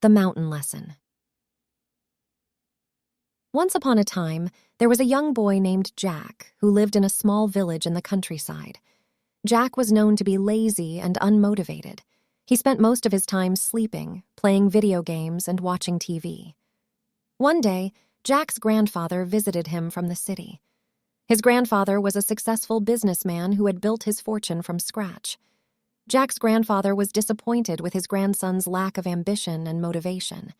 The Mountain Lesson. Once upon a time, there was a young boy named Jack who lived in a small village in the countryside. Jack was known to be lazy and unmotivated. He spent most of his time sleeping, playing video games, and watching TV. One day, Jack's grandfather visited him from the city. His grandfather was a successful businessman who had built his fortune from scratch. Jack's grandfather was disappointed with his grandson's lack of ambition and motivation.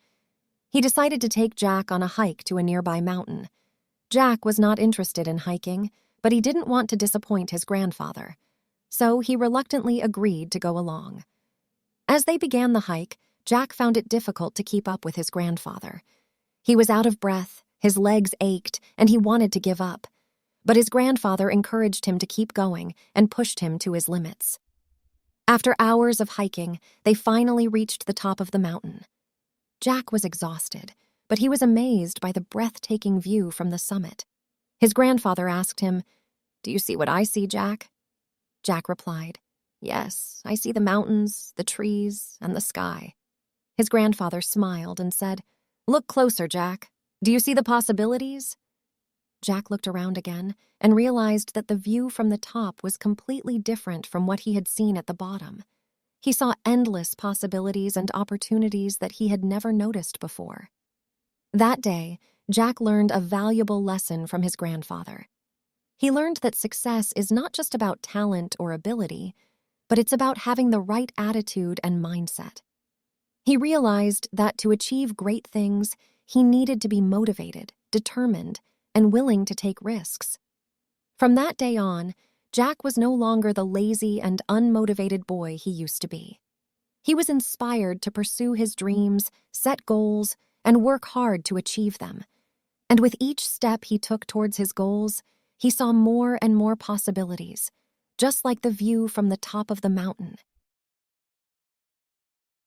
He decided to take Jack on a hike to a nearby mountain. Jack was not interested in hiking, but he didn't want to disappoint his grandfather, so he reluctantly agreed to go along. As they began the hike, Jack found it difficult to keep up with his grandfather. He was out of breath, his legs ached, and he wanted to give up. But his grandfather encouraged him to keep going and pushed him to his limits. After hours of hiking, they finally reached the top of the mountain. Jack was exhausted, but he was amazed by the breathtaking view from the summit. His grandfather asked him, "Do you see what I see, Jack?" Jack replied, "Yes, I see the mountains, the trees, and the sky." His grandfather smiled and said, "Look closer, Jack. Do you see the possibilities?" Jack looked around again and realized that the view from the top was completely different from what he had seen at the bottom. He saw endless possibilities and opportunities that he had never noticed before. That day, Jack learned a valuable lesson from his grandfather. He learned that success is not just about talent or ability, but it's about having the right attitude and mindset. He realized that to achieve great things, he needed to be motivated, determined, and willing to take risks. From that day on, Jack was no longer the lazy and unmotivated boy he used to be. He was inspired to pursue his dreams, set goals, and work hard to achieve them. And with each step he took towards his goals, he saw more and more possibilities, just like the view from the top of the mountain.